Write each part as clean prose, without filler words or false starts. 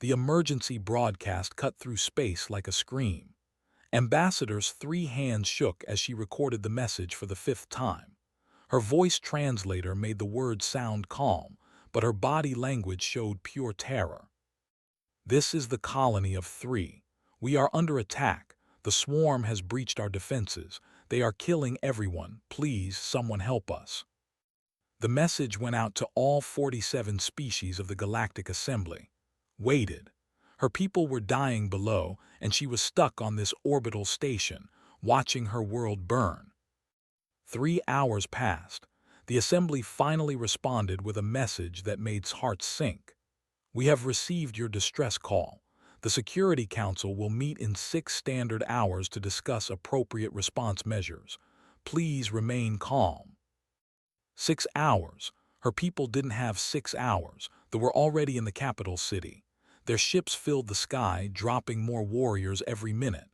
The emergency broadcast cut through space like a scream. Ambassador's 3 hands shook as she recorded the message for the 5th time. Her voice translator made the words sound calm, but her body language showed pure terror. This is the colony of 3. We are under attack. The swarm has breached our defenses. They are killing everyone. Please, someone help us. The message went out to all 47 species of the Galactic Assembly. Waited. Her people were dying below, and she was stuck on this orbital station, watching her world burn. 3 hours passed. The Assembly finally responded with a message that made hearts sink. We have received your distress call. The Security Council will meet in 6 standard hours to discuss appropriate response measures. Please remain calm. 6 hours. Her people didn't have 6 hours. They were already in the capital city. Their ships filled the sky, dropping more warriors every minute.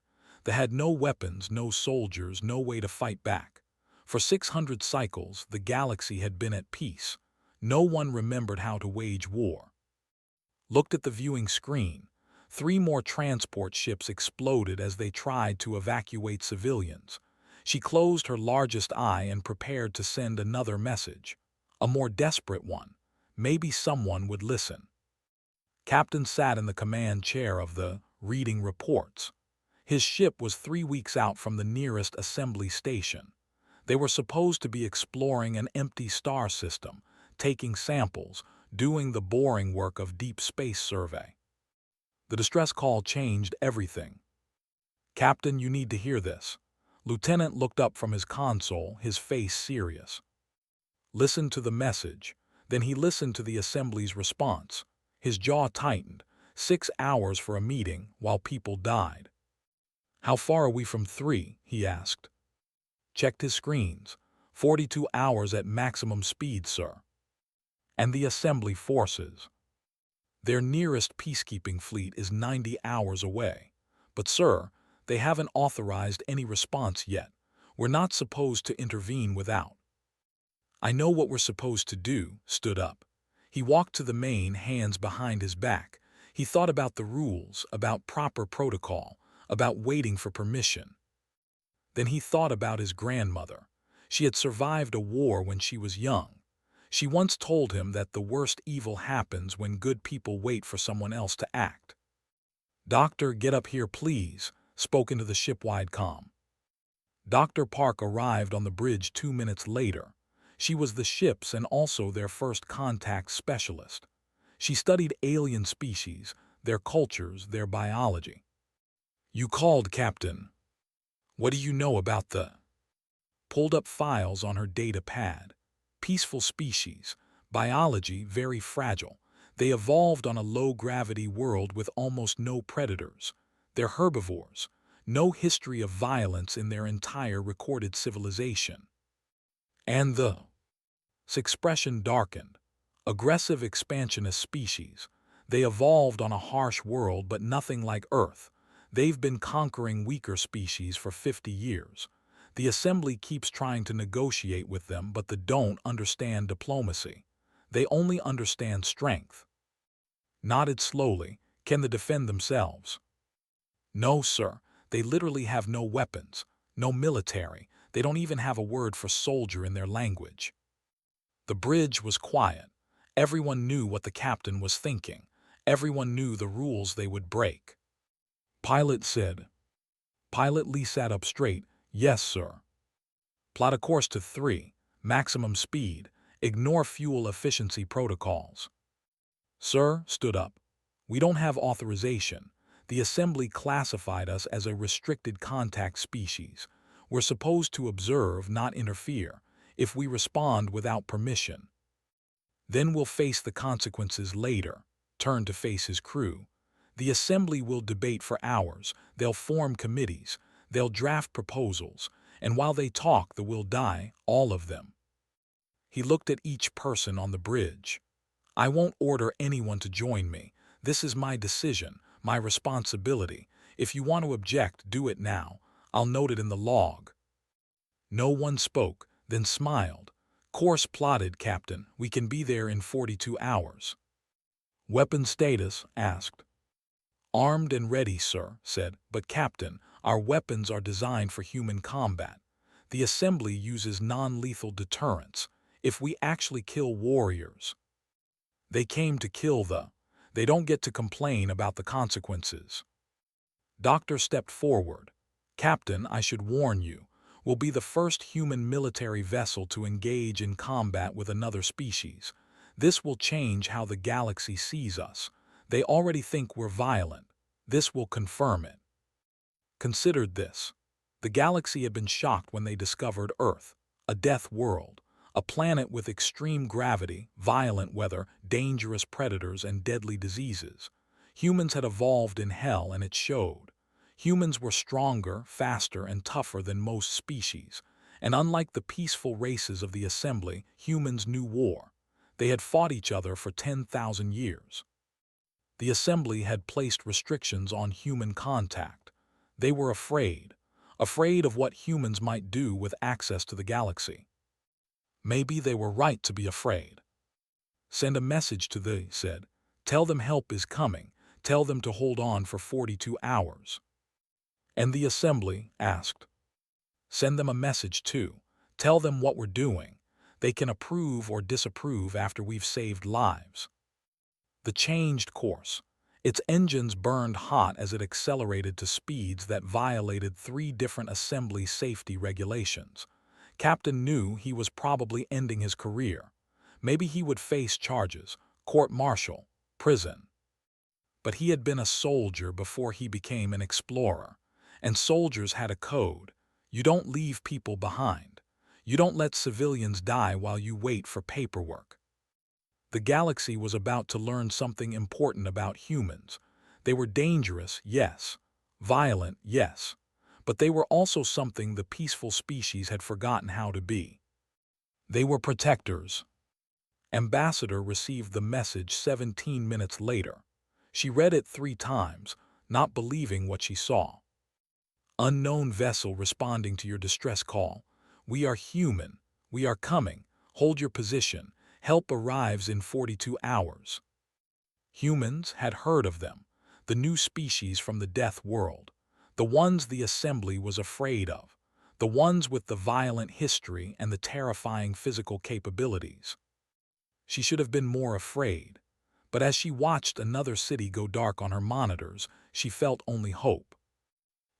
They had no weapons, no soldiers, no way to fight back. For 600 cycles, the galaxy had been at peace. No one remembered how to wage war. Looked at the viewing screen. 3 more transport ships exploded as they tried to evacuate civilians. She closed her largest eye and prepared to send another message. A more desperate one. Maybe someone would listen. Captain sat in the command chair of the reading reports. His ship was 3 weeks out from the nearest assembly station. They were supposed to be exploring an empty star system, taking samples, doing the boring work of deep space survey. The distress call changed everything. Captain, you need to hear this. Lieutenant looked up from his console, his face serious. Listen to the message. Then he listened to the Assembly's response. His jaw tightened. 6 hours for a meeting while people died. How far are we from 3? He asked. Checked his screens. 42 hours at maximum speed, sir. And the Assembly forces. Their nearest peacekeeping fleet is 90 hours away. But, sir, they haven't authorized any response yet. We're not supposed to intervene without. I know what we're supposed to do. Stood up. He walked to the main, hands behind his back. He thought about the rules, about proper protocol, about waiting for permission. Then he thought about his grandmother. She had survived a war when she was young. She once told him that the worst evil happens when good people wait for someone else to act. Doctor, get up here, please, spoke into the ship-wide comm. Dr. Park arrived on the bridge 2 minutes later. She was the ship's and also their first contact specialist. She studied alien species, their cultures, their biology. You called, Captain. What do you know about the... Pulled up files on her data pad. Peaceful species. Biology very fragile. They evolved on a low-gravity world with almost no predators. They're herbivores. No history of violence in their entire recorded civilization. And the... expression darkened. Aggressive expansionist species. They evolved on a harsh world but nothing like Earth. They've been conquering weaker species for 50 years. The Assembly keeps trying to negotiate with them, but they don't understand diplomacy. They only understand strength. Nodded slowly. Can they defend themselves? No, sir. They literally have no weapons, no military. They don't even have a word for soldier in their language. The bridge was quiet. Everyone knew what the captain was thinking. Everyone knew the rules they would break. Pilot said. Pilot Lee sat up straight. Yes, sir. Plot a course to 3, maximum speed. Ignore fuel efficiency protocols. Sir, stood up. We don't have authorization. The Assembly classified us as a restricted contact species. We're supposed to observe, not interfere. If we respond without permission, then we'll face the consequences later. Turn to face his crew. The Assembly will debate for hours. They'll form committees. They'll draft proposals. And while they talk, they will die, all of them. He looked at each person on the bridge. I won't order anyone to join me. This is my decision, my responsibility. If you want to object, do it now. I'll note it in the log. No one spoke, then smiled. Course plotted, Captain. We can be there in 42 hours. Weapon status? Asked. "Armed and ready, sir," said, "but Captain, our weapons are designed for human combat. The assembly uses non-lethal deterrents. If we actually kill warriors, they came to kill they don't get to complain about the consequences." Doctor stepped forward. "Captain, I should warn you, we'll be the first human military vessel to engage in combat with another species. This will change how the galaxy sees us. They already think we're violent. This will confirm it." Considered this. The galaxy had been shocked when they discovered Earth, a death world, a planet with extreme gravity, violent weather, dangerous predators, and deadly diseases. Humans had evolved in hell, and it showed. Humans were stronger, faster, and tougher than most species, and unlike the peaceful races of the assembly, humans knew war. They had fought each other for 10,000 years. The assembly had placed restrictions on human contact. They were afraid of what humans might do with access to the galaxy. Maybe they were right to be afraid. "Send a message to they said. "Tell them help is coming. Tell them to hold on for 42 hours. And the assembly asked. "Send them a message too. Tell them what we're doing. They can approve or disapprove after we've saved lives." The changed course. Its engines burned hot as it accelerated to speeds that violated 3 different assembly safety regulations. Captain knew he was probably ending his career. Maybe he would face charges, court-martial, prison. But he had been a soldier before he became an explorer. And soldiers had a code. You don't leave people behind. You don't let civilians die while you wait for paperwork. The galaxy was about to learn something important about humans. They were dangerous, yes. Violent, yes. But they were also something the peaceful species had forgotten how to be. They were protectors. Ambassador received the message 17 minutes later. She read it 3 times, not believing what she saw. "Unknown vessel responding to your distress call. We are human. We are coming. Hold your position. Help arrives in 42 hours. Humans had heard of them, the new species from the death world, the ones the assembly was afraid of, the ones with the violent history and the terrifying physical capabilities. She should have been more afraid, but as she watched another city go dark on her monitors, she felt only hope.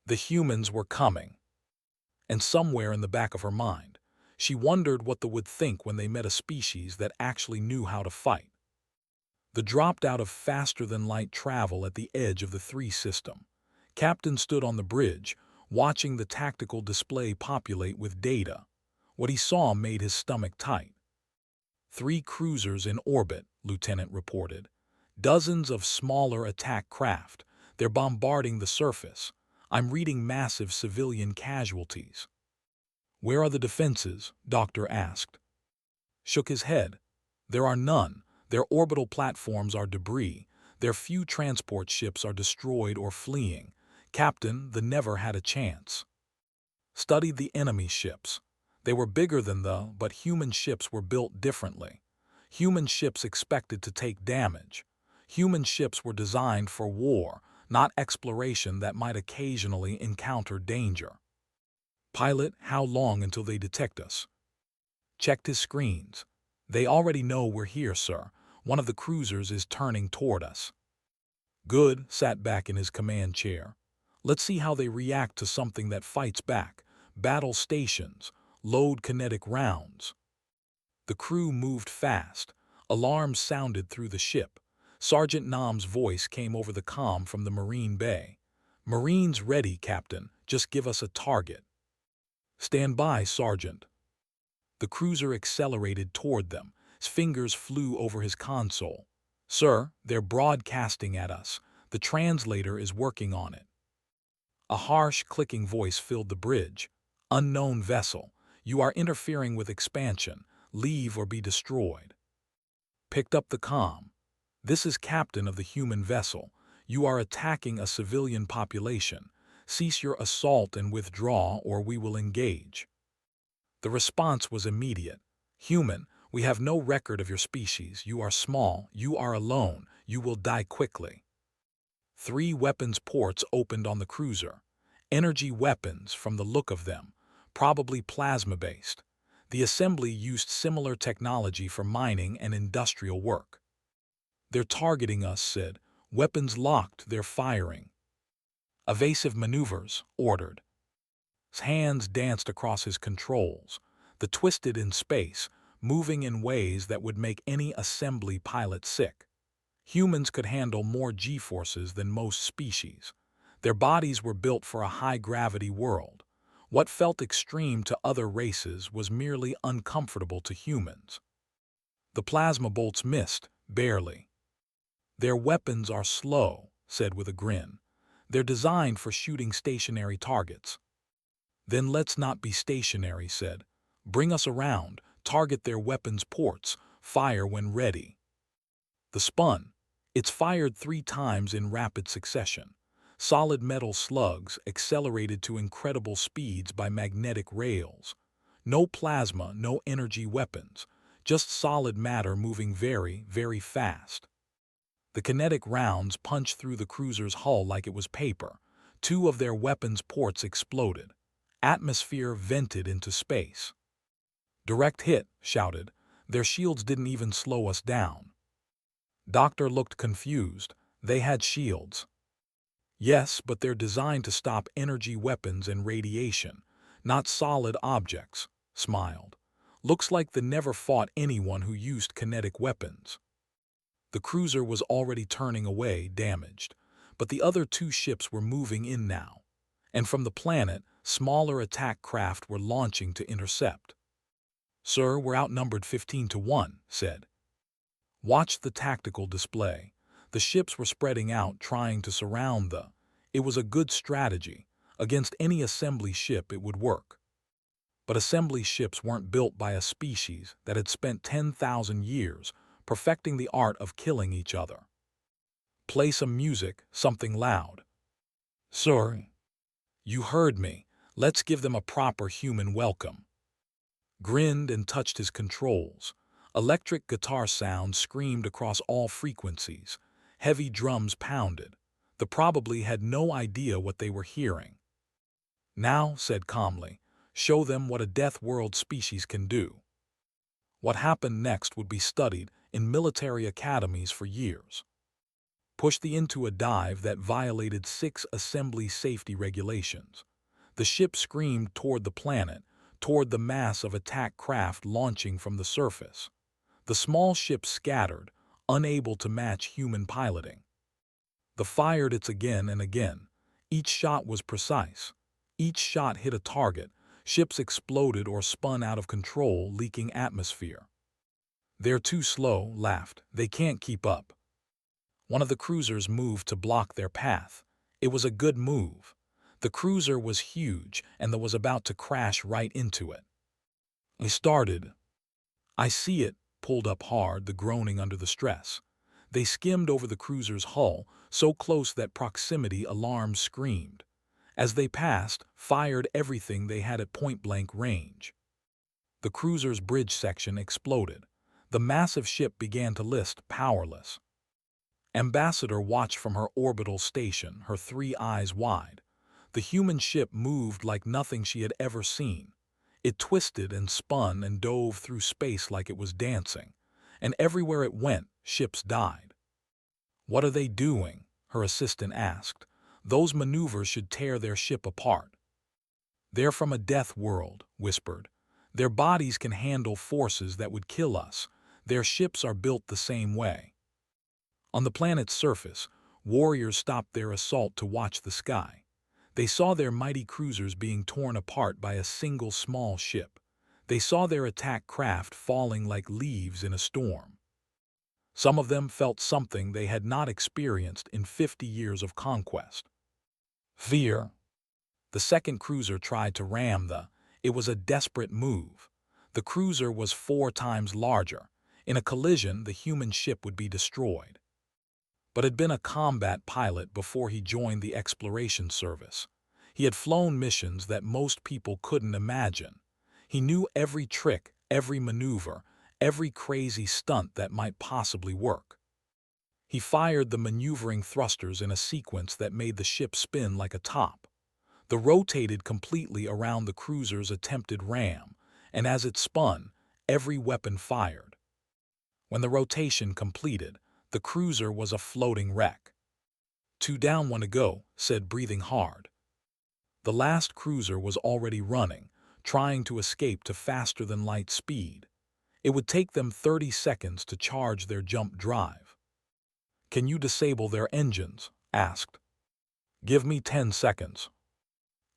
The humans were coming. And somewhere in the back of her mind, she wondered what they would think when they met a species that actually knew how to fight. The dropped out of faster-than-light travel at the edge of the 3 system. Captain stood on the bridge, watching the tactical display populate with data. What he saw made his stomach tight. 3 cruisers in orbit, Lieutenant reported. Dozens of smaller attack craft. They're bombarding the surface. I'm reading massive civilian casualties. "Where are the defenses?" Doctor asked. Shook his head. "There are none. Their orbital platforms are debris. Their few transport ships are destroyed or fleeing. Captain, the never had a chance." Studied the enemy ships. They were bigger than but human ships were built differently. Human ships expected to take damage. Human ships were designed for war, not exploration that might occasionally encounter danger. "Pilot, how long until they detect us?" Checked his screens. "They already know we're here, sir. One of the cruisers is turning toward us." Good sat back in his command chair. Let's see how they react to something that fights back. Battle stations. Load kinetic rounds. The crew moved fast. Alarms sounded through the ship. Sergeant Nam's voice came over the comm from the Marine Bay. "Marines ready, Captain. Just give us a target." "Stand by, Sergeant." The cruiser accelerated toward them. His fingers flew over his console. "Sir, they're broadcasting at us. The translator is working on it." A harsh, clicking voice filled the bridge. "Unknown vessel. You are interfering with expansion. Leave or be destroyed." Picked up the comm. "This is captain of the human vessel. You are attacking a civilian population. Cease your assault and withdraw, or we will engage." The response was immediate. "Human, we have no record of your species. You are small. You are alone. You will die quickly." 3 weapons ports opened on the cruiser. Energy weapons from the look of them, probably plasma-based. The assembly used similar technology for mining and industrial work. "They're targeting us," said. "Weapons locked, they're firing." "Evasive maneuvers," ordered. His hands danced across his controls, the twisted in space, moving in ways that would make any assembly pilot sick. Humans could handle more G-forces than most species. Their bodies were built for a high-gravity world. What felt extreme to other races was merely uncomfortable to humans. The plasma bolts missed, barely. "Their weapons are slow," said with a grin. "They're designed for shooting stationary targets." "Then let's not be stationary," said. "Bring us around, target their weapons ports, fire when ready." The spun. It's fired 3 times in rapid succession. Solid metal slugs accelerated to incredible speeds by magnetic rails. No plasma, no energy weapons, just solid matter moving very, very fast. The kinetic rounds punched through the cruiser's hull like it was paper. 2 of their weapons ports exploded. Atmosphere vented into space. "Direct hit," shouted. "Their shields didn't even slow us down." Doctor looked confused. "They had shields." "Yes, but they're designed to stop energy weapons and radiation, not solid objects," smiled. "Looks like they never fought anyone who used kinetic weapons." The cruiser was already turning away, damaged, but the other 2 ships were moving in now, and from the planet, smaller attack craft were launching to intercept. "Sir, we're outnumbered 15-1, said. Watch the tactical display. The ships were spreading out, trying to surround the... It was a good strategy. Against any assembly ship it would work. But assembly ships weren't built by a species that had spent 10,000 years perfecting the art of killing each other. "Play some music, something loud." "Sir, you heard me. Let's give them a proper human welcome." Grinned and touched his controls. Electric guitar sounds screamed across all frequencies. Heavy drums pounded. They probably had no idea what they were hearing. "Now," said calmly, "show them what a Death World species can do." What happened next would be studied in military academies for years. Pushed into a dive that violated 6 assembly safety regulations. The ship screamed toward the planet, toward the mass of attack craft launching from the surface. The small ship scattered, unable to match human piloting. They fired it again and again. Each shot was precise. Each shot hit a target. Ships exploded or spun out of control, leaking atmosphere. "They're too slow," laughed. "They can't keep up." One of the cruisers moved to block their path. It was a good move. The cruiser was huge, and they was about to crash right into it. They started. "I see it," pulled up hard, the groaning under the stress. They skimmed over the cruiser's hull, so close that proximity alarms screamed. As they passed, fired everything they had at point-blank range. The cruiser's bridge section exploded. The massive ship began to list, powerless. Ambassador watched from her orbital station, her 3 eyes wide. The human ship moved like nothing she had ever seen. It twisted and spun and dove through space like it was dancing. And everywhere it went, ships died. "What are they doing?" her assistant asked. "Those maneuvers should tear their ship apart." "They're from a death world," whispered. "Their bodies can handle forces that would kill us. Their ships are built the same way." On the planet's surface, warriors stopped their assault to watch the sky. They saw their mighty cruisers being torn apart by a single small ship. They saw their attack craft falling like leaves in a storm. Some of them felt something they had not experienced in 50 years of conquest. Fear. The second cruiser tried to ram the... It was a desperate move. The cruiser was 4 times larger. In a collision, the human ship would be destroyed. But had been a combat pilot before he joined the exploration service. He had flown missions that most people couldn't imagine. He knew every trick, every maneuver, every crazy stunt that might possibly work. He fired the maneuvering thrusters in a sequence that made the ship spin like a top. The rotated completely around the cruiser's attempted ram, and as it spun, every weapon fired. When the rotation completed, the cruiser was a floating wreck. "Two down, one to go," said, breathing hard. The last cruiser was already running, trying to escape to faster-than-light speed. It would take them 30 seconds to charge their jump drive. "Can you disable their engines?" asked. "Give me 10 seconds.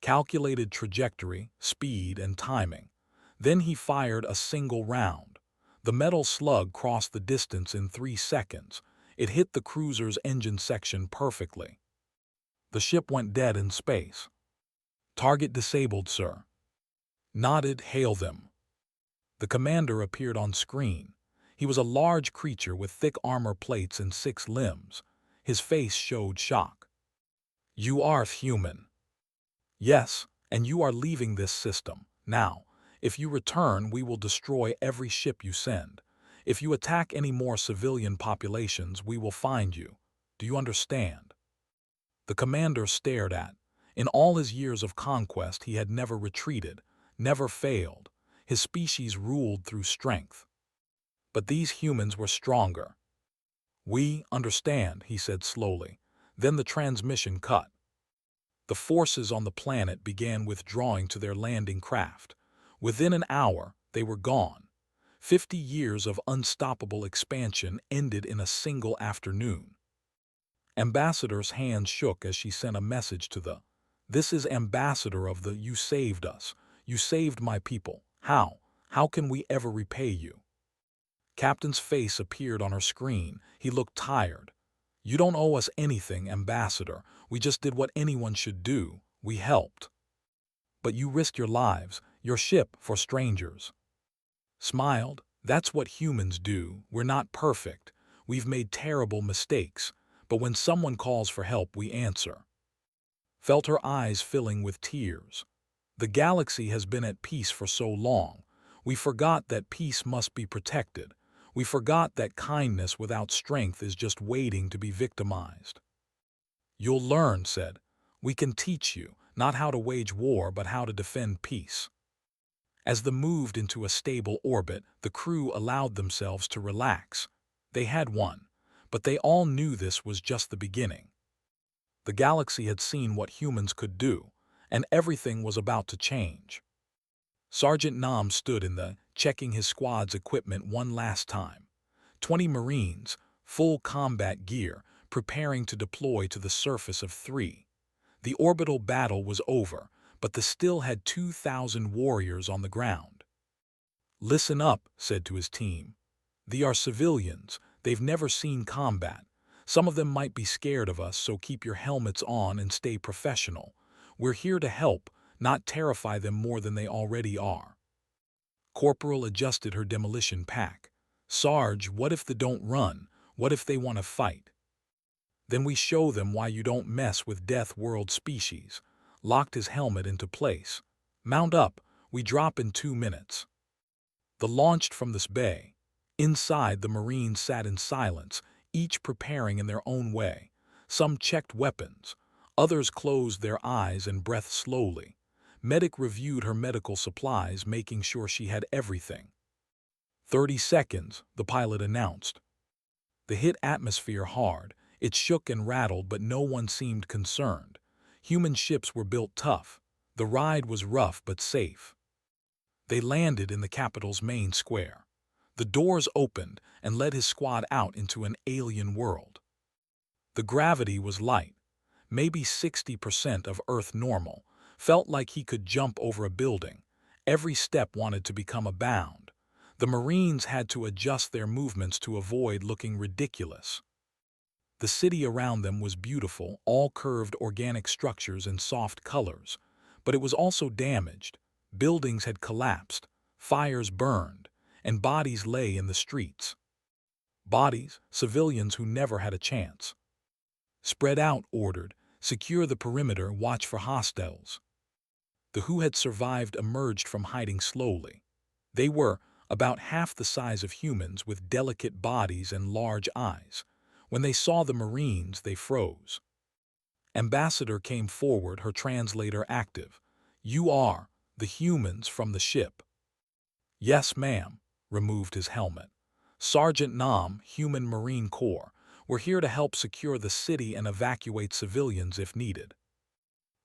Calculated trajectory, speed, and timing. Then he fired a single round. The metal slug crossed the distance in 3 seconds. It hit the cruiser's engine section perfectly. The ship went dead in space. "Target disabled, sir." Nodded, "Hail them." The commander appeared on screen. He was a large creature with thick armor plates and 6 limbs. His face showed shock. "You are human." "Yes, and you are leaving this system. Now, if you return, we will destroy every ship you send. If you attack any more civilian populations, we will find you. Do you understand?" The commander stared at. In all his years of conquest, he had never retreated, never failed. His species ruled through strength. But these humans were stronger. "We understand," he said slowly. Then the transmission cut. The forces on the planet began withdrawing to their landing craft. Within an hour, they were gone. 50 years of unstoppable expansion ended in a single afternoon. Ambassador's hand shook as she sent a message to the, "This is Ambassador of the, you saved us. You saved my people. How can we ever repay you?" Captain's face appeared on her screen. He looked tired. "You don't owe us anything, Ambassador. We just did what anyone should do. We helped. But you risked your lives, your ship, for strangers." Smiled. "That's what humans do. We're not perfect. We've made terrible mistakes. But when someone calls for help, we answer." Felt her eyes filling with tears. "The galaxy has been at peace for so long. We forgot that peace must be protected. We forgot that kindness without strength is just waiting to be victimized." "You'll learn," said. "We can teach you, not how to wage war, but how to defend peace." As they moved into a stable orbit, the crew allowed themselves to relax. They had won, but they all knew this was just the beginning. The galaxy had seen what humans could do, and everything was about to change. Sergeant Nam stood in the, checking his squad's equipment one last time. 20 Marines, full combat gear, preparing to deploy to the surface of 3. The orbital battle was over, but they still had 2,000 warriors on the ground. "Listen up," said to his team. "They are civilians. They've never seen combat. Some of them might be scared of us, so keep your helmets on and stay professional. We're here to help, not terrify them more than they already are." Corporal adjusted her demolition pack. "Sarge, what if they don't run? What if they want to fight?" "Then we show them why you don't mess with Death World species." Locked his helmet into place. "Mount up. We drop in 2 minutes." They launched from this bay. Inside, the Marines sat in silence, each preparing in their own way. Some checked weapons. Others closed their eyes and breathed slowly. Medic reviewed her medical supplies, making sure she had everything. 30 seconds, the pilot announced. They hit atmosphere hard. It shook and rattled, but no one seemed concerned. Human ships were built tough. The ride was rough but safe. They landed in the capital's main square. The doors opened and led his squad out into an alien world. The gravity was light, maybe 60% of Earth normal. Felt like he could jump over a building. Every step wanted to become a bound. The Marines had to adjust their movements to avoid looking ridiculous. The city around them was beautiful, all curved organic structures and soft colors. But it was also damaged. Buildings had collapsed, fires burned, and bodies lay in the streets. Bodies, civilians who never had a chance. "Spread out," ordered. "Secure the perimeter, watch for hostiles." The who had survived emerged from hiding slowly. They were about half the size of humans with delicate bodies and large eyes. When they saw the Marines, they froze. Ambassador came forward, her translator active. "You are the humans from the ship." "Yes, ma'am," removed his helmet. "Sergeant Nam, Human Marine Corps. We're here to help secure the city and evacuate civilians if needed."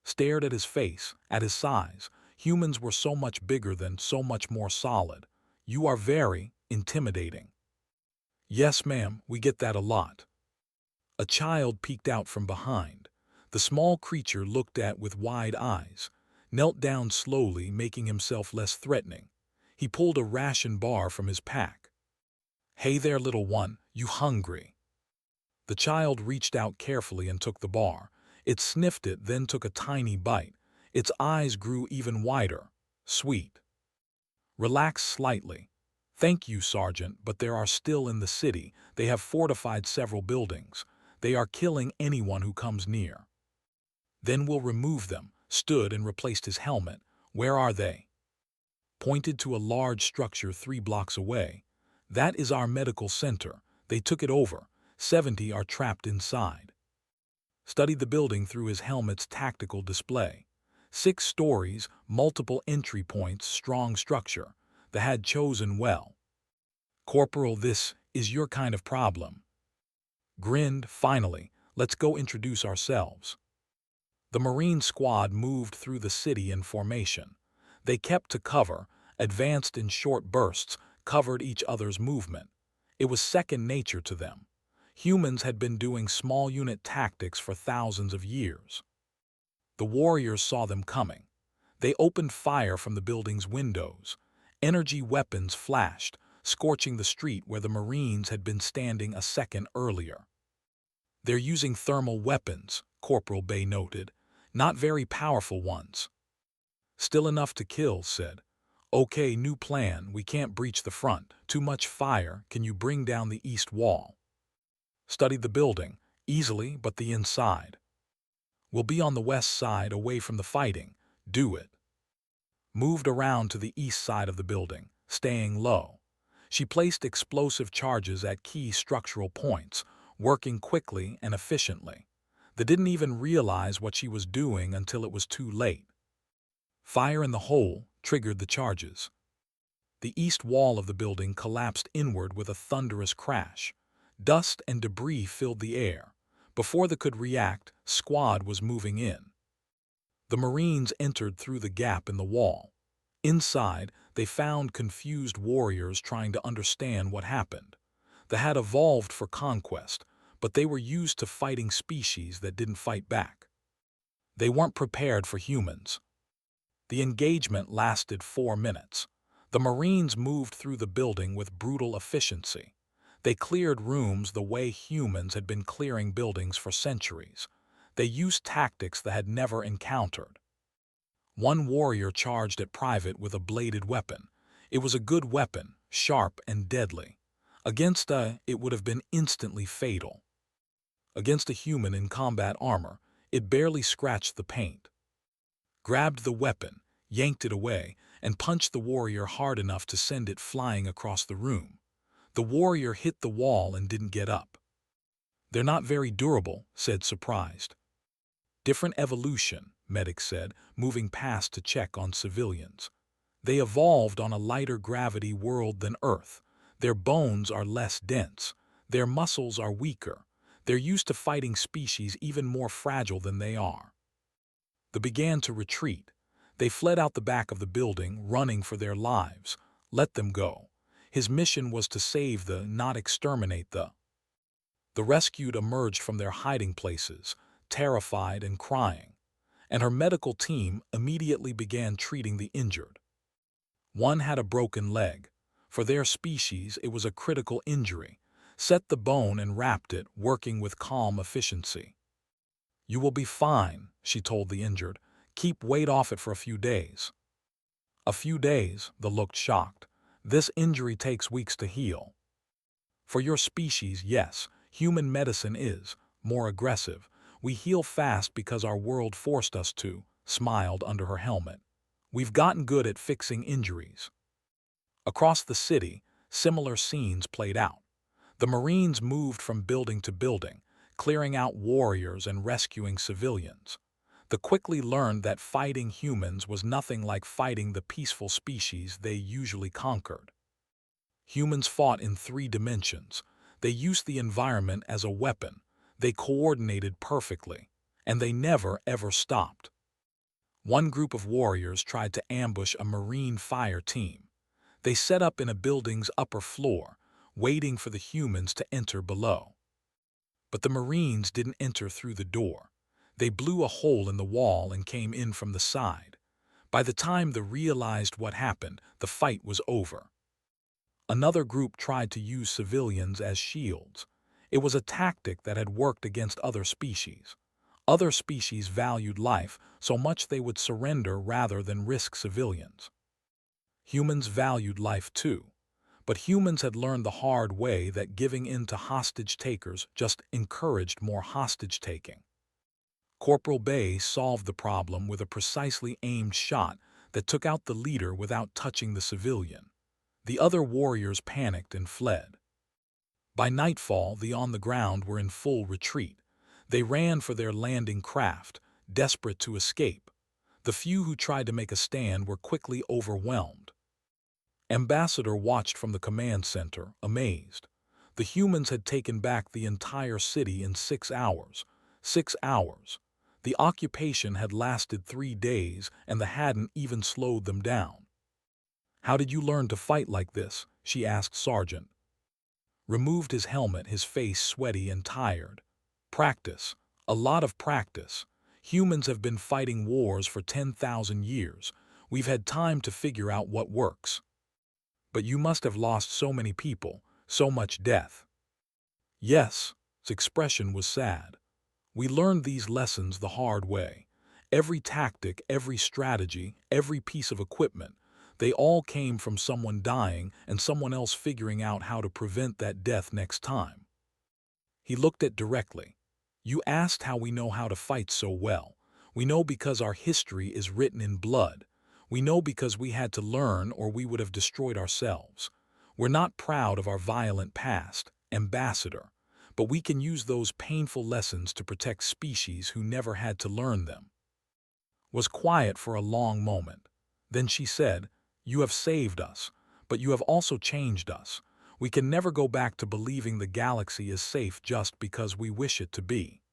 Stared at his face, at his size. Humans were so much bigger than, so much more solid. "You are very intimidating." "Yes, ma'am, we get that a lot." A child peeked out from behind. The small creature looked at with wide eyes, knelt down slowly, making himself less threatening. He pulled a ration bar from his pack. "Hey there, little one, you hungry?" The child reached out carefully and took the bar. It sniffed it, then took a tiny bite. Its eyes grew even wider. "Sweet." "Relax slightly." "Thank you, Sergeant, but there are still in the city. They have fortified several buildings. They are killing anyone who comes near." "Then we'll remove them." Stood and replaced his helmet. "Where are they?" Pointed to a large structure 3 blocks away. "That is our medical center. They took it over. 70 are trapped inside." Studied the building through his helmet's tactical display. 6 stories, multiple entry points, strong structure. They had chosen well. "Corporal, this is your kind of problem." Grinned. "Finally, let's go introduce ourselves." The Marine squad moved through the city in formation. They kept to cover, advanced in short bursts, covered each other's movement. It was second nature to them. Humans had been doing small unit tactics for thousands of years. The warriors saw them coming. They opened fire from the building's windows. Energy weapons flashed, scorching the street where the Marines had been standing a second earlier. "They're using thermal weapons," Corporal Bay noted. "Not very powerful ones." "Still enough to kill," said. "Okay, new plan. We can't breach the front. Too much fire. Can you bring down the east wall?" Studied the building. "Easily, but the inside." "We'll be on the west side, away from the fighting." "Do it." Moved around to the east side of the building, staying low. She placed explosive charges at key structural points, working quickly and efficiently. They didn't even realize what she was doing until it was too late. Fire in the hole triggered the charges. The east wall of the building collapsed inward with a thunderous crash. Dust and debris filled the air. Before they could react, squad was moving in. The Marines entered through the gap in the wall. Inside, they found confused warriors trying to understand what happened. They had evolved for conquest, but they were used to fighting species that didn't fight back. They weren't prepared for humans. The engagement lasted 4 minutes. The Marines moved through the building with brutal efficiency. They cleared rooms the way humans had been clearing buildings for centuries. They used tactics they had never encountered. One warrior charged at Private with a bladed weapon. It was a good weapon, sharp and deadly. Against it would have been instantly fatal. Against a human in combat armor, it barely scratched the paint. Grabbed the weapon, yanked it away, and punched the warrior hard enough to send it flying across the room. The warrior hit the wall and didn't get up. "They're not very durable," said surprised. "Different evolution," Medic said, moving past to check on civilians. "They evolved on a lighter gravity world than Earth. Their bones are less dense. Their muscles are weaker. They're used to fighting species even more fragile than they are." They began to retreat. They fled out the back of the building, running for their lives. Let them go. His mission was to save the, not exterminate the. The rescued emerged from their hiding places, terrified and crying, and her medical team immediately began treating the injured. One had a broken leg. For their species, it was a critical injury. Set the bone and wrapped it, working with calm efficiency. "You will be fine," she told the injured. "Keep weight off it for a few days." "A few days," they looked shocked. "This injury takes weeks to heal." "For your species, yes. Human medicine is more aggressive. We heal fast because our world forced us to," smiled under her helmet. "We've gotten good at fixing injuries." Across the city, similar scenes played out. The Marines moved from building to building, clearing out warriors and rescuing civilians. They quickly learned that fighting humans was nothing like fighting the peaceful species they usually conquered. Humans fought in 3 dimensions. They used the environment as a weapon. They coordinated perfectly, and they never ever stopped. One group of warriors tried to ambush a Marine fire team. They set up in a building's upper floor, waiting for the humans to enter below. But the Marines didn't enter through the door. They blew a hole in the wall and came in from the side. By the time they realized what happened, the fight was over. Another group tried to use civilians as shields. It was a tactic that had worked against other species. Other species valued life so much they would surrender rather than risk civilians. Humans valued life too, but humans had learned the hard way that giving in to hostage takers just encouraged more hostage taking. Corporal Bay solved the problem with a precisely aimed shot that took out the leader without touching the civilian. The other warriors panicked and fled. By nightfall, the on the ground were in full retreat. They ran for their landing craft, desperate to escape. The few who tried to make a stand were quickly overwhelmed. Ambassador watched from the command center, amazed. The humans had taken back the entire city in 6 hours. 6 hours. The occupation had lasted 3 days, and they hadn't even slowed them down. "How did you learn to fight like this?" she asked Sergeant. Removed his helmet, his face sweaty and tired. "Practice. A lot of practice. Humans have been fighting wars for 10,000 years. We've had time to figure out what works." "But you must have lost so many people, so much death." "Yes." His expression was sad. "We learned these lessons the hard way. Every tactic, every strategy, every piece of equipment, they all came from someone dying and someone else figuring out how to prevent that death next time." He looked at directly. "You asked how we know how to fight so well. We know because our history is written in blood. We know because we had to learn or we would have destroyed ourselves. We're not proud of our violent past, Ambassador, but we can use those painful lessons to protect species who never had to learn them." Was quiet for a long moment. Then she said, "You have saved us, but you have also changed us. We can never go back to believing the galaxy is safe just because we wish it to be."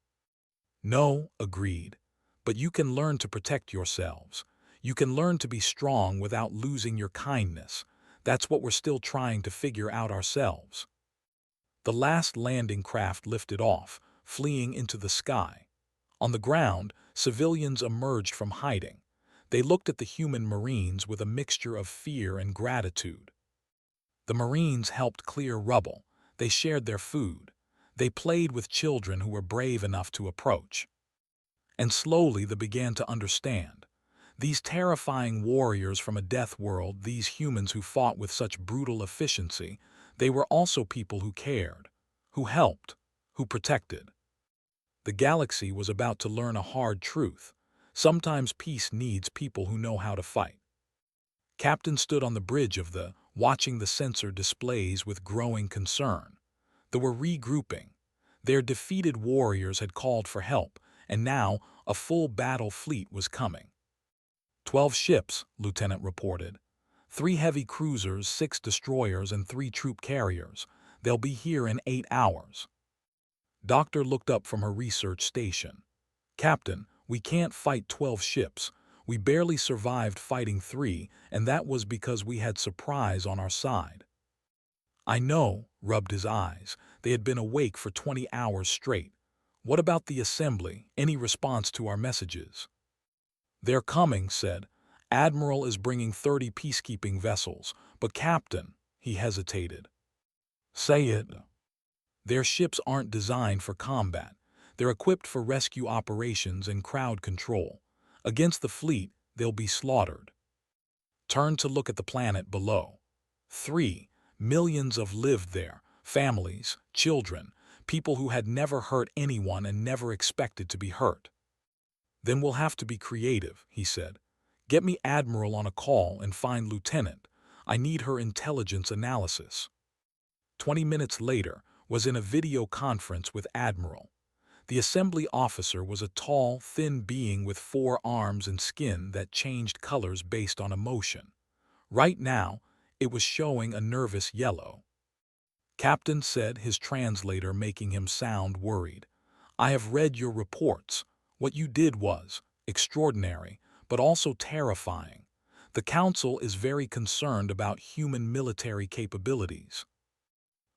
"No," agreed, "but you can learn to protect yourselves. You can learn to be strong without losing your kindness. That's what we're still trying to figure out ourselves." The last landing craft lifted off, fleeing into the sky. On the ground, civilians emerged from hiding. They looked at the human Marines with a mixture of fear and gratitude. The Marines helped clear rubble. They shared their food. They played with children who were brave enough to approach. And slowly they began to understand. These terrifying warriors from a death world, these humans who fought with such brutal efficiency, they were also people who cared, who helped, who protected. The galaxy was about to learn a hard truth. Sometimes peace needs people who know how to fight. Captain stood on the bridge of the, watching the sensor displays with growing concern. They were regrouping. Their defeated warriors had called for help, and now a full battle fleet was coming. 12 ships, Lieutenant reported. 3 heavy cruisers, 6 destroyers, and 3 troop carriers. They'll be here in 8 hours. Doctor looked up from her research station. "Captain, we can't fight 12 ships. We barely survived fighting 3, and that was because we had surprise on our side." "I know," rubbed his eyes. They had been awake for 20 hours straight. "What about the assembly? Any response to our messages?" "They're coming," said. "Admiral is bringing 30 peacekeeping vessels, but Captain," he hesitated. "Say it." "Their ships aren't designed for combat. They're equipped for rescue operations and crowd control. Against the fleet, they'll be slaughtered." Turned to look at the planet below. 3 millions of lived there, families, children, people who had never hurt anyone and never expected to be hurt. "Then we'll have to be creative," he said. "Get me Admiral on a call and find Lieutenant. I need her intelligence analysis." 20 minutes later, was in a video conference with Admiral. The assembly officer was a tall, thin being with 4 arms and skin that changed colors based on emotion. Right now, it was showing a nervous yellow. Captain said, his translator making him sound worried. I have read your reports. What you did was extraordinary, but also terrifying. The Council is very concerned about human military capabilities.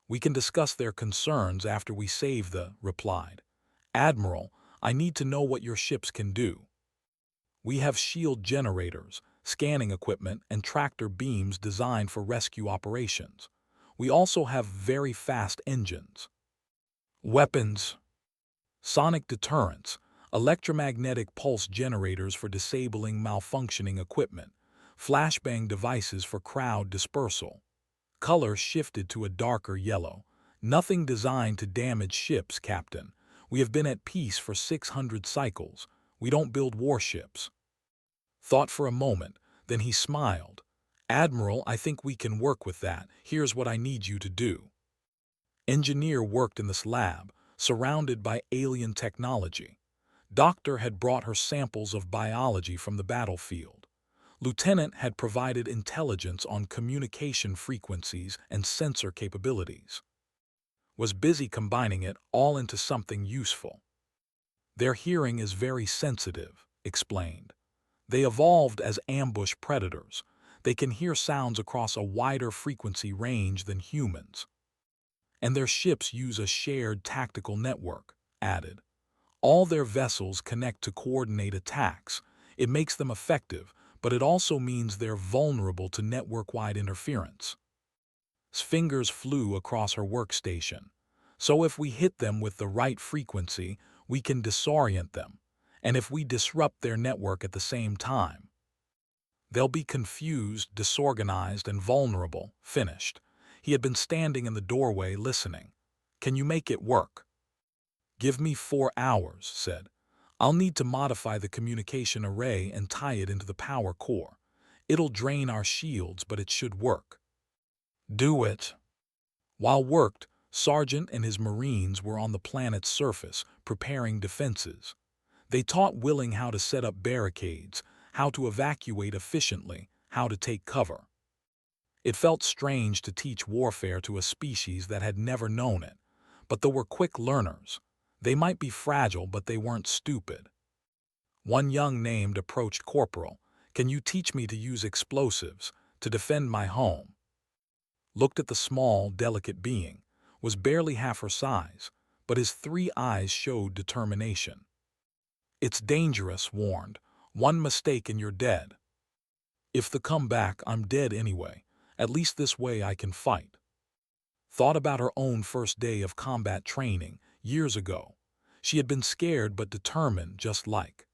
We can discuss their concerns after we save the, replied. Admiral, I need to know what your ships can do. We have shield generators, scanning equipment, and tractor beams designed for rescue operations. We also have very fast engines. Weapons. Sonic deterrents, electromagnetic pulse generators for disabling malfunctioning equipment, flashbang devices for crowd dispersal. Color shifted to a darker yellow. Nothing designed to damage ships, Captain. We have been at peace for 600 cycles. We don't build warships. Thought for a moment, then he smiled. Admiral, I think we can work with that. Here's what I need you to do. Engineer worked in this lab, surrounded by alien technology. Doctor had brought her samples of biology from the battlefield. Lieutenant had provided intelligence on communication frequencies and sensor capabilities. Was busy combining it all into something useful. Their hearing is very sensitive, explained. They evolved as ambush predators. They can hear sounds across a wider frequency range than humans. And their ships use a shared tactical network, added. All their vessels connect to coordinate attacks. It makes them effective, but it also means they're vulnerable to network-wide interference. Fingers flew across her workstation. So if we hit them with the right frequency, we can disorient them. And if we disrupt their network at the same time, they'll be confused, disorganized, and vulnerable, finished. He had been standing in the doorway listening. Can you make it work? Give me 4 hours, said. I'll need to modify the communication array and tie it into the power core. It'll drain our shields, but it should work. Do it. While worked, Sergeant and his Marines were on the planet's surface, preparing defenses. They taught Willing how to set up barricades, how to evacuate efficiently, how to take cover. It felt strange to teach warfare to a species that had never known it, but they were quick learners. They might be fragile, but they weren't stupid. One young named approached Corporal. Can you teach me to use explosives, to defend my home? Looked at the small, delicate being. Was barely half her size, but his 3 eyes showed determination. It's dangerous, warned. One mistake and you're dead. If they come back, I'm dead anyway. At least this way I can fight. Thought about her own first day of combat training, years ago. She had been scared but determined, just like.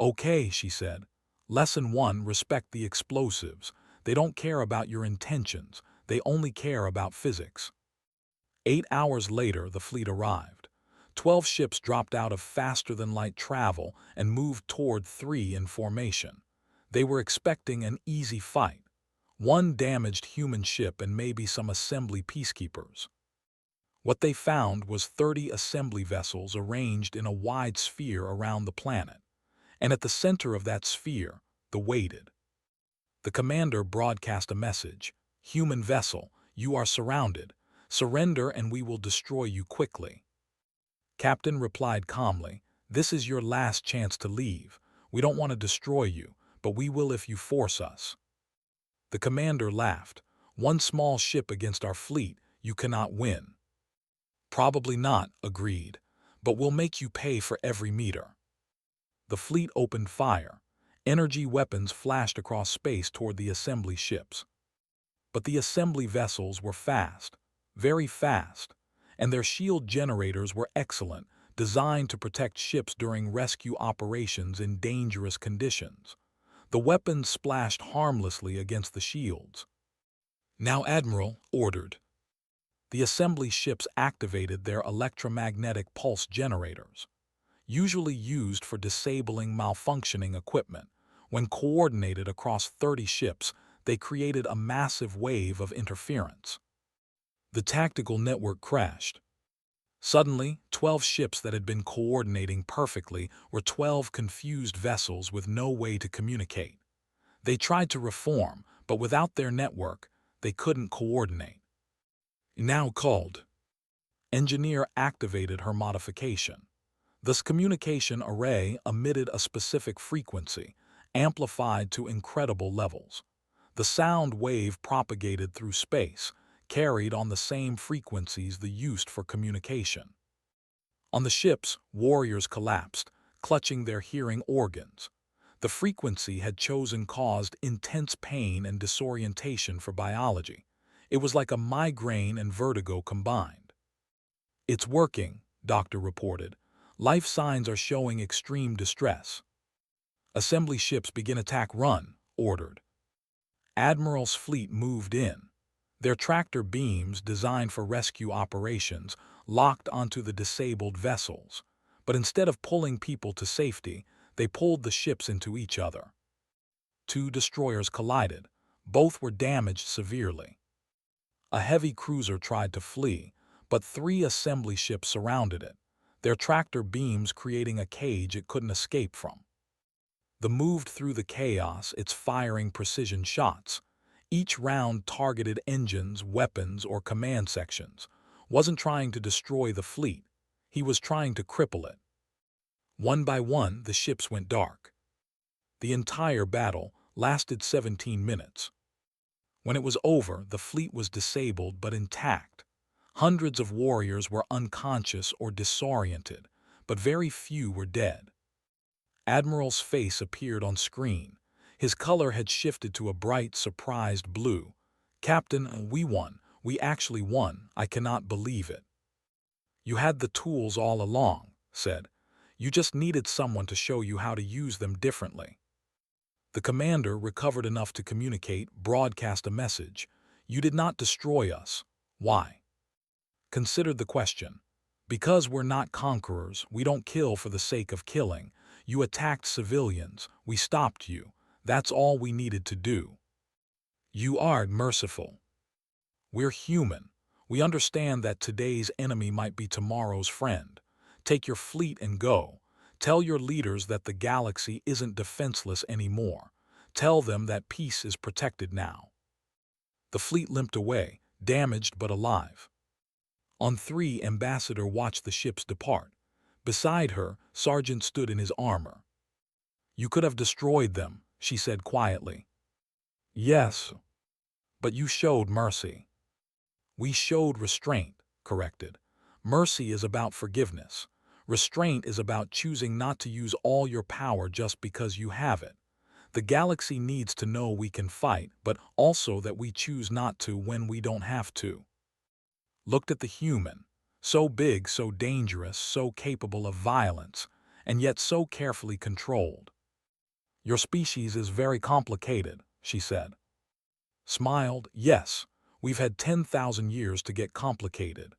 Okay, she said. Lesson 1, respect the explosives. They don't care about your intentions. They only care about physics. 8 hours later, the fleet arrived. 12 ships dropped out of faster-than-light travel and moved toward 3 in formation. They were expecting an easy fight. 1 damaged human ship and maybe some assembly peacekeepers. What they found was 30 assembly vessels arranged in a wide sphere around the planet. And at the center of that sphere, the waited. The commander broadcast a message. Human vessel, you are surrounded. Surrender and we will destroy you quickly. Captain replied calmly, this is your last chance to leave. We don't want to destroy you, but we will if you force us. The commander laughed. 1 small ship against our fleet, you cannot win. Probably not, agreed, but we'll make you pay for every meter. The fleet opened fire. Energy weapons flashed across space toward the assembly ships. But the assembly vessels were fast, very fast, and their shield generators were excellent, designed to protect ships during rescue operations in dangerous conditions. The weapons splashed harmlessly against the shields. Now, Admiral, ordered. The assembly ships activated their electromagnetic pulse generators, usually used for disabling malfunctioning equipment. When coordinated across 30 ships, they created a massive wave of interference. The tactical network crashed. Suddenly, 12 ships that had been coordinating perfectly were 12 confused vessels with no way to communicate. They tried to reform, but without their network, they couldn't coordinate. Now called. Engineer activated her modification. This communication array emitted a specific frequency, amplified to incredible levels. The sound wave propagated through space, carried on the same frequencies they used for communication. On the ships, warriors collapsed, clutching their hearing organs. The frequency had chosen caused intense pain and disorientation for biology. It was like a migraine and vertigo combined. "It's working," doctor reported. "Life signs are showing extreme distress." "Assembly ships begin attack run," ordered. Admiral's fleet moved in. Their tractor beams, designed for rescue operations, locked onto the disabled vessels. But instead of pulling people to safety, they pulled the ships into each other. Two destroyers collided. Both were damaged severely. A heavy cruiser tried to flee, but 3 assembly ships surrounded it, their tractor beams creating a cage it couldn't escape from. They moved through the chaos, its firing precision shots. Each round targeted engines, weapons, or command sections. Wasn't trying to destroy the fleet. He was trying to cripple it. One by one, the ships went dark. The entire battle lasted 17 minutes. When it was over, the fleet was disabled but intact. Hundreds of warriors were unconscious or disoriented, but very few were dead. Admiral's face appeared on screen. His color had shifted to a bright, surprised blue. "Captain, we won. We actually won. I cannot believe it." "You had the tools all along," said. "You just needed someone to show you how to use them differently." The commander recovered enough to communicate, broadcast a message. "You did not destroy us. Why?" Considered the question. "Because we're not conquerors. We don't kill for the sake of killing. You attacked civilians. We stopped you. That's all we needed to do. You are merciful. We're human. We understand that today's enemy might be tomorrow's friend. Take your fleet and go. Tell your leaders that the galaxy isn't defenseless anymore. Tell them that peace is protected now." The fleet limped away, damaged but alive. On 3, Ambassador watched the ships depart. Beside her, Sergeant stood in his armor. "You could have destroyed them," she said quietly. "Yes, but you showed mercy." "We showed restraint," corrected. "Mercy is about forgiveness. Restraint is about choosing not to use all your power just because you have it. The galaxy needs to know we can fight, but also that we choose not to when we don't have to." Looked at the human. So big, so dangerous, so capable of violence, and yet so carefully controlled. "Your species is very complicated," she said. Smiled. "Yes, we've had 10,000 years to get complicated."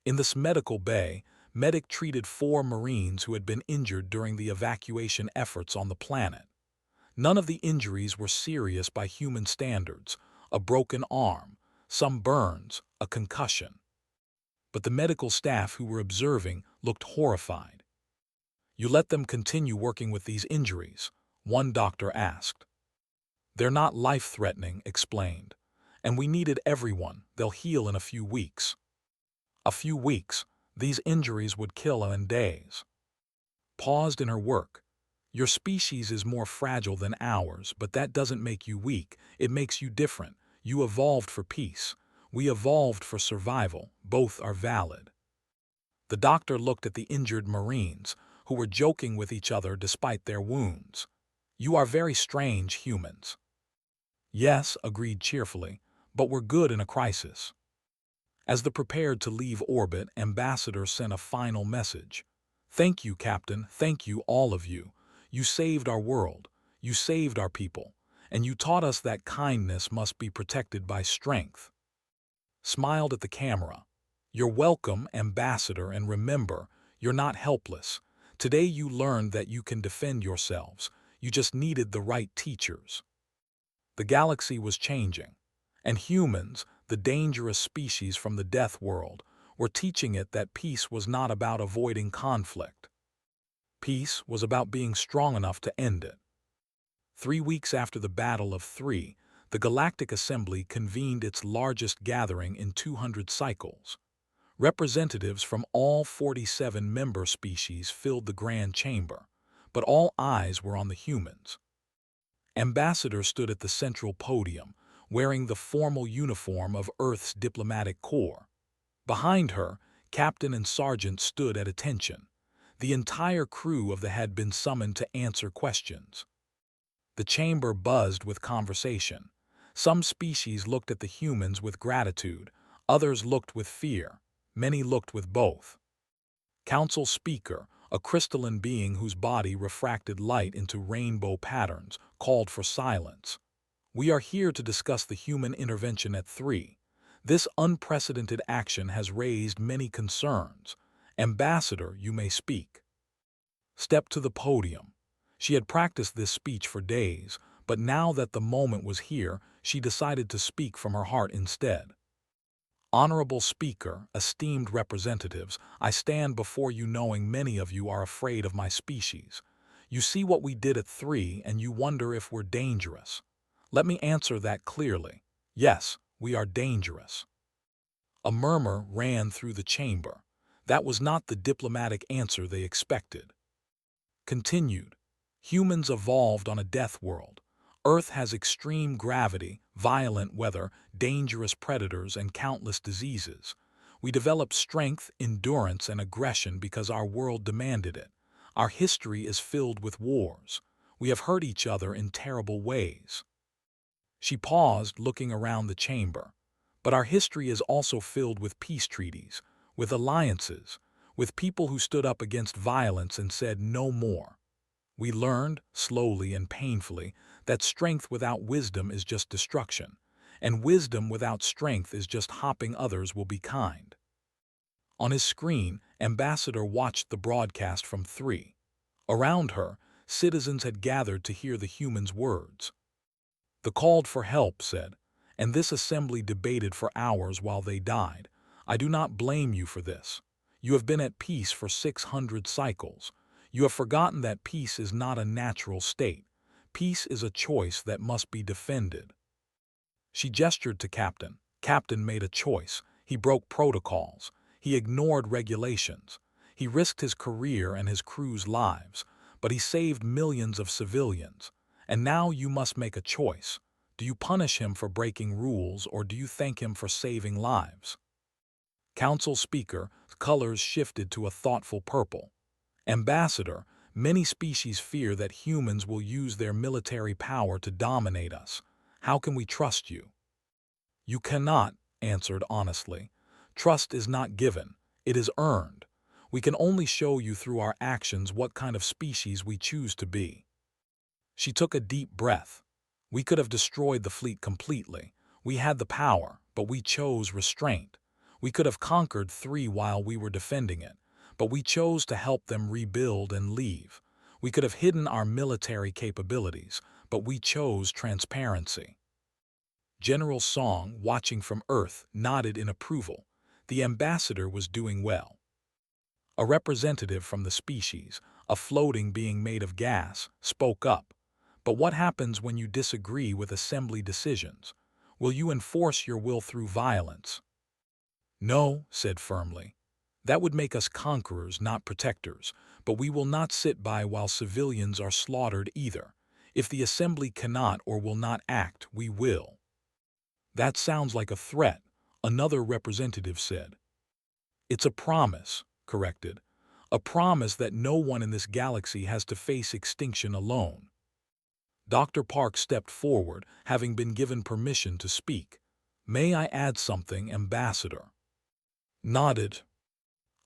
In this medical bay, medic treated 4 Marines who had been injured during the evacuation efforts on the planet. None of the injuries were serious by human standards: a broken arm, some burns, a concussion. But the medical staff who were observing looked horrified. "You let them continue working with these injuries?" one doctor asked. "They're not life-threatening," explained. "And we needed everyone. They'll heal in a few weeks." A few weeks. These injuries would kill in days. Paused in her work. "Your species is more fragile than ours, but that doesn't make you weak. It makes you different. You evolved for peace. We evolved for survival. Both are valid." The doctor looked at the injured Marines, who were joking with each other despite their wounds. "You are very strange humans." "Yes," agreed cheerfully, "but we're good in a crisis." As they prepared to leave orbit, Ambassador sent a final message. "Thank you, Captain. Thank you, all of you. You saved our world. You saved our people. And you taught us that kindness must be protected by strength." Smiled at the camera. "You're welcome, Ambassador, and remember, you're not helpless. Today you learned that you can defend yourselves. You just needed the right teachers." The galaxy was changing, and humans, the dangerous species from the death world, were teaching it that peace was not about avoiding conflict. Peace was about being strong enough to end it. 3 weeks after the Battle of Three, the Galactic Assembly convened its largest gathering in 200 cycles. Representatives from all 47 member species filled the Grand Chamber, but all eyes were on the humans. Ambassador stood at the central podium, wearing the formal uniform of Earth's diplomatic corps. Behind her, captain and sergeant stood at attention. The entire crew of the had been summoned to answer questions. The chamber buzzed with conversation. Some species looked at the humans with gratitude, others looked with fear, many looked with both. Council Speaker, a crystalline being whose body refracted light into rainbow patterns, called for silence. We are here to discuss the human intervention at 3. This unprecedented action has raised many concerns. Ambassador, you may speak. Step to the podium. She had practiced this speech for days, but now that the moment was here, she decided to speak from her heart instead. Honorable Speaker, esteemed representatives, I stand before you knowing many of you are afraid of my species. You see what we did at 3 and you wonder if we're dangerous. Let me answer that clearly. Yes, we are dangerous. A murmur ran through the chamber. That was not the diplomatic answer they expected. Continued. Humans evolved on a death world. Earth has extreme gravity, violent weather, dangerous predators, and countless diseases. We developed strength, endurance, and aggression because our world demanded it. Our history is filled with wars. We have hurt each other in terrible ways. She paused, looking around the chamber. But our history is also filled with peace treaties, with alliances, with people who stood up against violence and said no more. We learned, slowly and painfully, that strength without wisdom is just destruction, and wisdom without strength is just hopping others will be kind. On his screen, Ambassador watched the broadcast from 3. Around her, citizens had gathered to hear the humans' words. The called for help said, and this assembly debated for hours while they died. I do not blame you for this. You have been at peace for 600 cycles. You have forgotten that peace is not a natural state. Peace is a choice that must be defended. She gestured to Captain. Captain made a choice. He broke protocols. He ignored regulations. He risked his career and his crew's lives, but he saved millions of civilians. And now you must make a choice. Do you punish him for breaking rules, or do you thank him for saving lives? Council Speaker, colors shifted to a thoughtful purple. Ambassador, many species fear that humans will use their military power to dominate us. How can we trust you? You cannot, answered honestly. Trust is not given, it is earned. We can only show you through our actions what kind of species we choose to be. She took a deep breath. We could have destroyed the fleet completely. We had the power, but we chose restraint. We could have conquered 3 while we were defending it, but we chose to help them rebuild and leave. We could have hidden our military capabilities, but we chose transparency. General Song, watching from Earth, nodded in approval. The ambassador was doing well. A representative from the species, a floating being made of gas, spoke up. But what happens when you disagree with assembly decisions? Will you enforce your will through violence? No, said firmly. That would make us conquerors, not protectors, but we will not sit by while civilians are slaughtered either. If the assembly cannot or will not act, we will. That sounds like a threat, another representative said. It's a promise, corrected. A promise that no one in this galaxy has to face extinction alone. Dr. Park stepped forward, having been given permission to speak. May I add something, Ambassador? Nodded.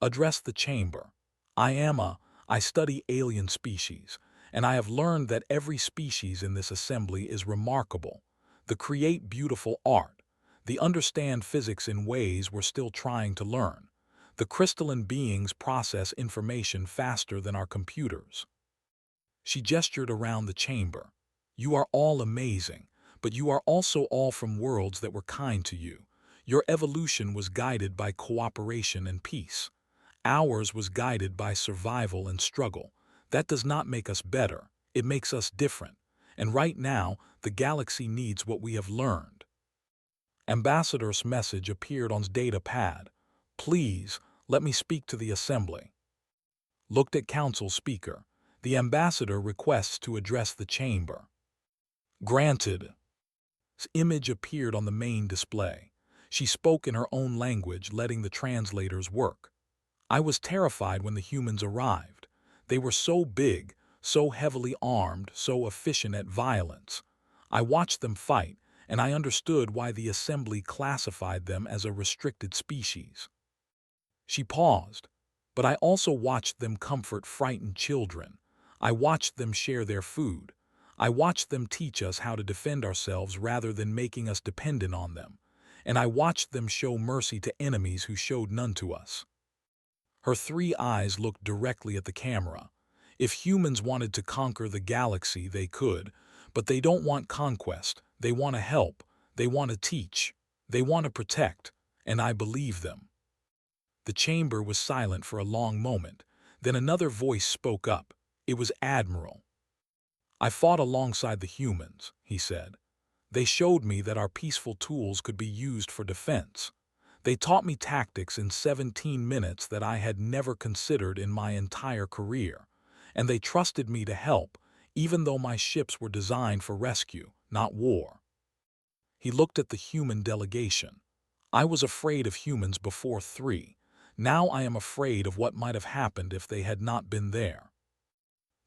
Addressed the chamber. I study alien species, and I have learned that every species in this assembly is remarkable. They create beautiful art. They understand physics in ways we're still trying to learn. The crystalline beings process information faster than our computers. She gestured around the chamber. You are all amazing, but you are also all from worlds that were kind to you. Your evolution was guided by cooperation and peace. Ours was guided by survival and struggle. That does not make us better, it makes us different. And right now, the galaxy needs what we have learned. Ambassador's message appeared on his data pad. Please, let me speak to the assembly. Looked at council speaker. The ambassador requests to address the chamber. Granted. His image appeared on the main display. She spoke in her own language, letting the translators work. I was terrified when the humans arrived. They were so big, so heavily armed, so efficient at violence. I watched them fight, and I understood why the assembly classified them as a restricted species. She paused. But I also watched them comfort frightened children. I watched them share their food. I watched them teach us how to defend ourselves rather than making us dependent on them. And I watched them show mercy to enemies who showed none to us. Her three eyes looked directly at the camera. If humans wanted to conquer the galaxy, they could, but they don't want conquest. They want to help. They want to teach. They want to protect. And I believe them. The chamber was silent for a long moment. Then another voice spoke up. It was Admiral. I fought alongside the humans, he said. They showed me that our peaceful tools could be used for defense. They taught me tactics in 17 minutes that I had never considered in my entire career. And they trusted me to help, even though my ships were designed for rescue, not war. He looked at the human delegation. I was afraid of humans before 3. Now I am afraid of what might have happened if they had not been there.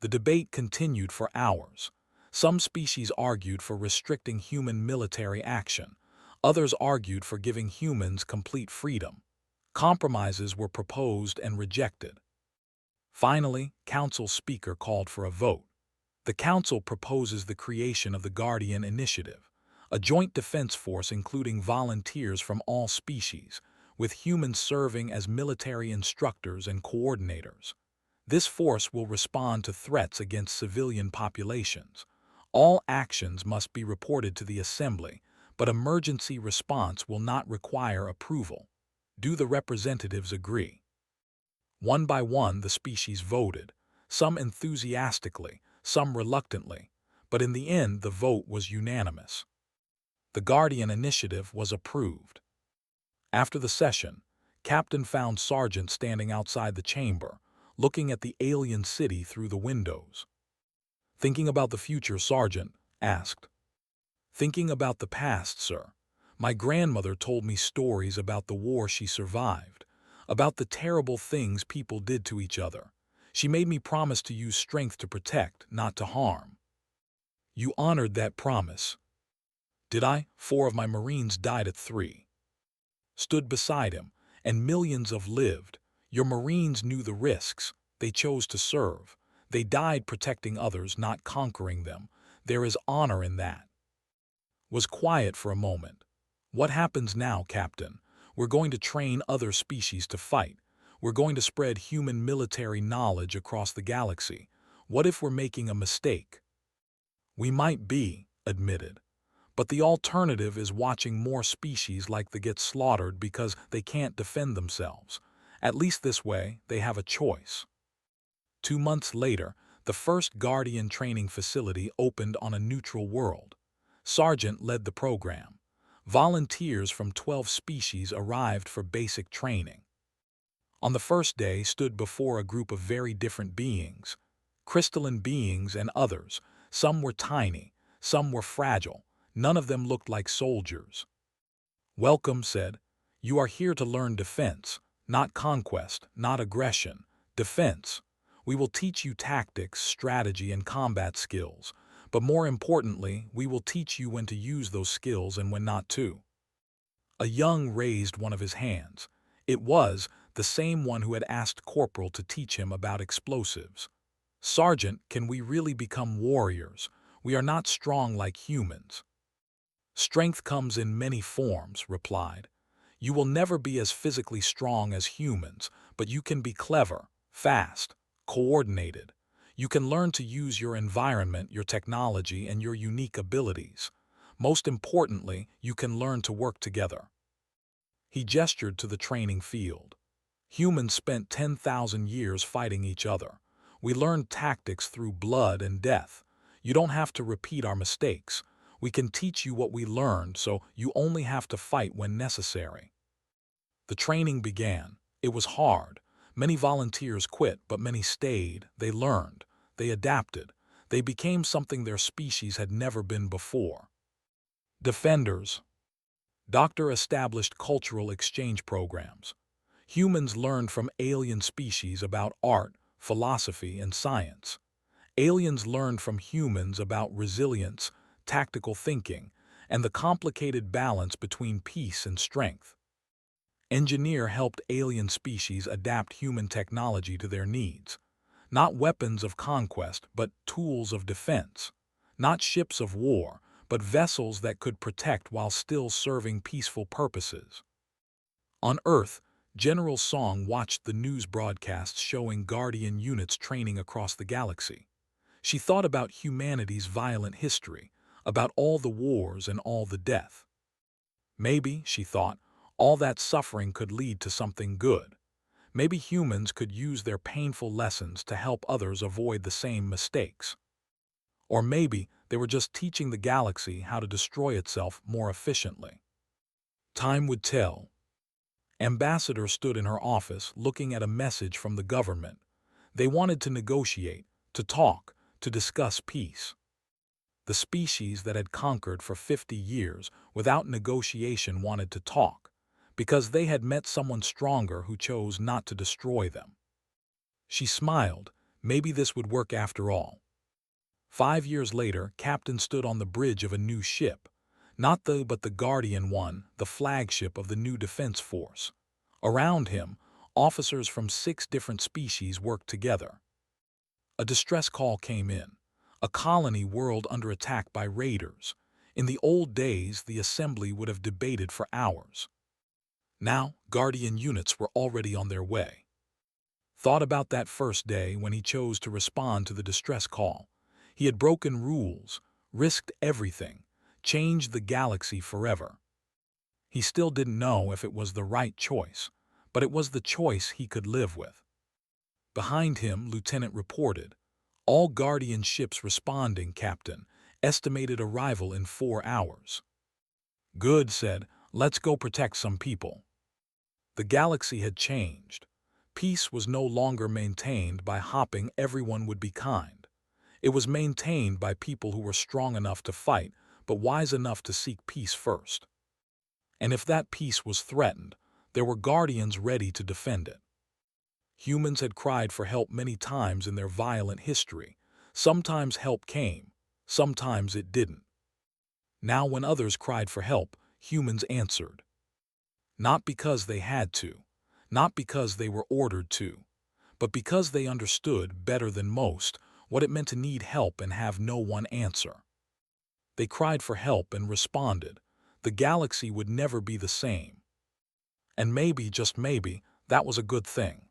The debate continued for hours. Some species argued for restricting human military action. Others argued for giving humans complete freedom. Compromises were proposed and rejected. Finally, council speaker called for a vote. The council proposes the creation of the Guardian Initiative, a joint defense force including volunteers from all species, with humans serving as military instructors and coordinators. This force will respond to threats against civilian populations. All actions must be reported to the Assembly, but emergency response will not require approval. Do the representatives agree? One by one, the species voted, some enthusiastically, some reluctantly, but in the end, the vote was unanimous. The Guardian Initiative was approved. After the session, Captain found Sergeant standing outside the chamber, looking at the alien city through the windows. Thinking about the future, Sergeant asked. Thinking about the past, sir. My grandmother told me stories about the war she survived, about the terrible things people did to each other. She made me promise to use strength to protect, not to harm. You honored that promise. Did I? 4 of my Marines died at 3. Stood beside him, and millions have lived. Your Marines knew the risks. They chose to serve. They died protecting others, not conquering them. There is honor in that. Was quiet for a moment. What happens now, Captain? We're going to train other species to fight. We're going to spread human military knowledge across the galaxy. What if we're making a mistake? We might be, admitted. But the alternative is watching more species like they get slaughtered because they can't defend themselves. At least this way, they have a choice. 2 months later, the first Guardian training facility opened on a neutral world. Sergeant led the program. Volunteers from 12 species arrived for basic training. On the first day, stood before a group of very different beings. Crystalline beings and others. Some were tiny, some were fragile. None of them looked like soldiers. Welcome, said. You are here to learn defense, not conquest, not aggression. Defense. We will teach you tactics, strategy, and combat skills. But more importantly, we will teach you when to use those skills and when not to. A young raised one of his hands. It was the same one who had asked Corporal to teach him about explosives. Sergeant, can we really become warriors? We are not strong like humans. Strength comes in many forms, replied. You will never be as physically strong as humans, but you can be clever, fast, coordinated. You can learn to use your environment, your technology, and your unique abilities. Most importantly, you can learn to work together. He gestured to the training field. Humans spent 10,000 years fighting each other. We learned tactics through blood and death. You don't have to repeat our mistakes. We can teach you what we learned, so you only have to fight when necessary. The training began. It was hard. Many volunteers quit, but many stayed. They learned. They adapted. They became something their species had never been before. Defenders. Doctor established cultural exchange programs. Humans learned from alien species about art, philosophy, and science. Aliens learned from humans about resilience, tactical thinking, and the complicated balance between peace and strength. Engineer helped alien species adapt human technology to their needs. Not weapons of conquest, but tools of defense. Not ships of war, but vessels that could protect while still serving peaceful purposes. On Earth, General Song watched the news broadcasts showing Guardian units training across the galaxy. She thought about humanity's violent history, about all the wars and all the death. Maybe, she thought, all that suffering could lead to something good. Maybe humans could use their painful lessons to help others avoid the same mistakes. Or maybe they were just teaching the galaxy how to destroy itself more efficiently. Time would tell. Ambassador stood in her office looking at a message from the government. They wanted to negotiate, to talk, to discuss peace. The species that had conquered for 50 years without negotiation wanted to talk, because they had met someone stronger who chose not to destroy them. She smiled. Maybe this would work after all. 5 years later, Captain stood on the bridge of a new ship. But the Guardian one, the flagship of the new defense force. Around him, officers from 6 different species worked together. A distress call came in. A colony whirled under attack by raiders. In the old days, the assembly would have debated for hours. Now, Guardian units were already on their way. Thought about that first day when he chose to respond to the distress call. He had broken rules, risked everything, changed the galaxy forever. He still didn't know if it was the right choice, but it was the choice he could live with. Behind him, Lieutenant reported, "All Guardian ships responding, Captain. Estimated arrival in 4 hours." "Good," said, "let's go protect some people." The galaxy had changed. Peace was no longer maintained by hoping everyone would be kind. It was maintained by people who were strong enough to fight, but wise enough to seek peace first. And if that peace was threatened, there were Guardians ready to defend it. Humans had cried for help many times in their violent history. Sometimes help came, sometimes it didn't. Now when others cried for help, humans answered. Not because they had to, not because they were ordered to, but because they understood better than most what it meant to need help and have no one answer. They cried for help and responded. The galaxy would never be the same. And maybe, just maybe, that was a good thing.